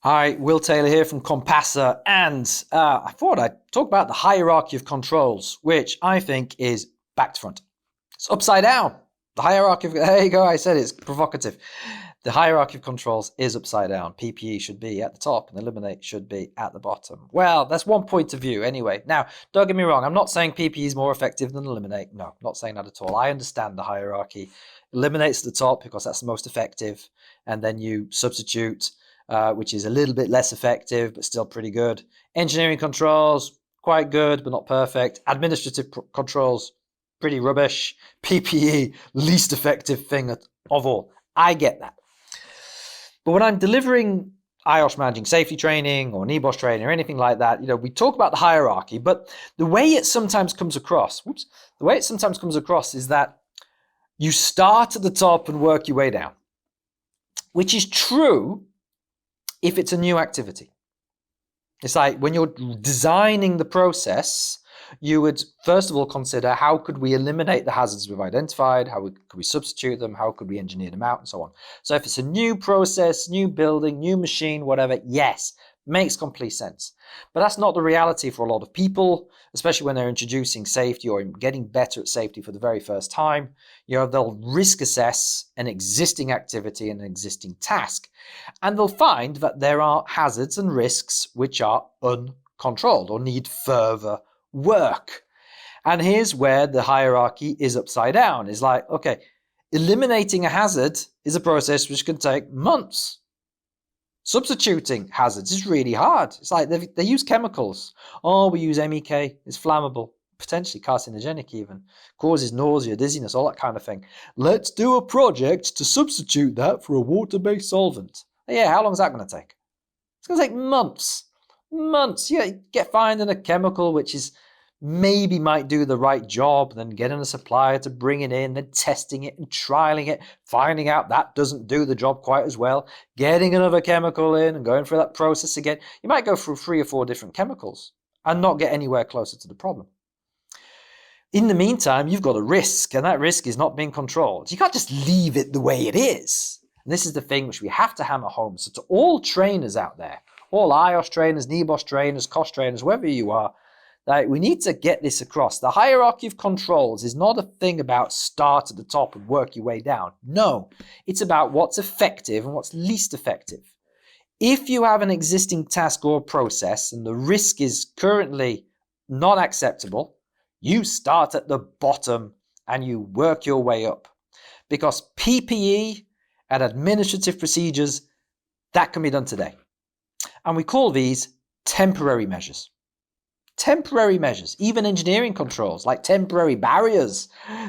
Hi, Will Taylor here from Compassa, and I thought I'd talk about the hierarchy of controls, which I think is back to front. It's upside down. The hierarchy of, there you go, I said it's provocative. The hierarchy of controls is upside down. PPE should be at the top and eliminate should be at the bottom. Well, that's one point of view anyway. Now, don't get me wrong, I'm not saying PPE is more effective than eliminate. No, not saying that at all. I understand the hierarchy. Eliminates at the top because that's the most effective, and then you substitute which is a little bit less effective, but still pretty good. Engineering controls, quite good, but not perfect. Administrative controls, pretty rubbish. PPE, least effective thing of all. I get that. But when I'm delivering IOSH Managing Safely training or NEBOSH training or anything like that, we talk about the hierarchy, but the way it sometimes comes across, is that you start at the top and work your way down, which is true if it's a new activity. It's like when you're designing the process, you would first of all consider how could we eliminate the hazards we've identified, could we substitute them, how could we engineer them out, and so on. So if it's a new process, new building, new machine, whatever, yes, makes complete sense. But that's not the reality for a lot of people, especially when they're introducing safety or getting better at safety for the very first time. They'll risk assess an existing activity and an existing task, and they'll find that there are hazards and risks which are uncontrolled or need further work. And here's where the hierarchy is upside down. It's like, okay, eliminating a hazard is a process which can take months. Substituting hazards is really hard. It's like they use chemicals. Oh, we use MEK. It's flammable, potentially carcinogenic even. Causes nausea, dizziness, all that kind of thing. Let's do a project to substitute that for a water-based solvent. Yeah, how long is that going to take? It's going to take months. Months. Yeah, you get finding a chemical which is maybe might do the right job, then getting a supplier to bring it in, then testing it and trialing it, finding out that doesn't do the job quite as well, getting another chemical in and going through that process again. You might go through 3 or 4 different chemicals and not get anywhere closer to the problem. In the meantime, you've got a risk, and that risk is not being controlled. You can't just leave it the way it is. And this is the thing which we have to hammer home. So to all trainers out there, all IOSH trainers, NEBOSH trainers, COSH trainers, wherever you are, we need to get this across. The hierarchy of controls is not a thing about start at the top and work your way down. No, it's about what's effective and what's least effective. If you have an existing task or process and the risk is currently not acceptable, you start at the bottom and you work your way up. Because PPE and administrative procedures, that can be done today. And we call these temporary measures. Temporary measures, even engineering controls like temporary barriers,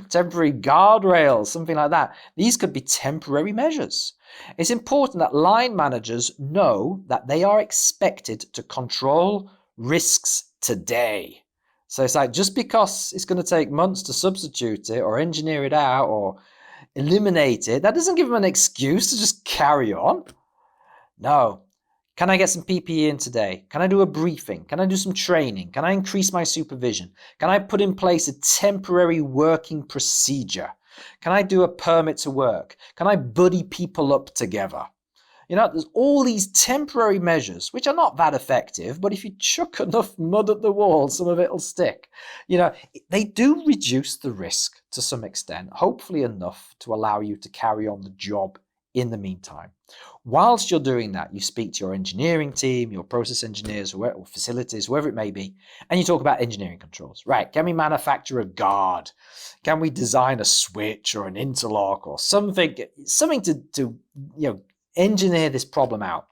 temporary guardrails, something like that. These could be temporary measures. It's important that line managers know that they are expected to control risks today. So it's like just because it's going to take months to substitute it or engineer it out or eliminate it, that doesn't give them an excuse to just carry on. No. Can I get some PPE in today? Can I do a briefing? Can I do some training? Can I increase my supervision? Can I put in place a temporary working procedure? Can I do a permit to work? Can I buddy people up together? There's all these temporary measures, which are not that effective, but if you chuck enough mud at the wall, some of it will stick. They do reduce the risk to some extent, hopefully enough to allow you to carry on the job in the meantime. Whilst you're doing that, you speak to your engineering team, your process engineers or facilities, whoever it may be, and you talk about engineering controls. Right, can we manufacture a guard? Can we design a switch or an interlock or something to engineer this problem out?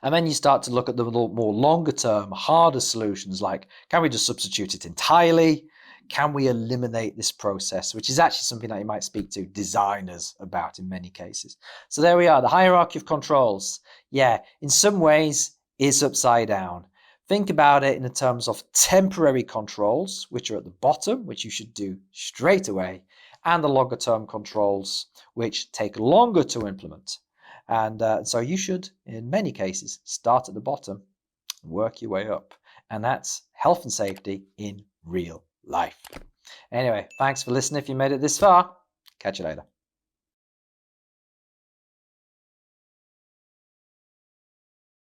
And then you start to look at the more longer term, harder solutions like, can we just substitute it entirely? Can we eliminate this process? Which is actually something that you might speak to designers about in many cases. So there we are, the hierarchy of controls. Yeah, in some ways is upside down. Think about it in the terms of temporary controls, which are at the bottom, which you should do straight away, and the longer term controls, which take longer to implement. And so you should, in many cases, start at the bottom and work your way up. And that's health and safety in real life. Anyway, thanks for listening if you made it this far. Catch you later.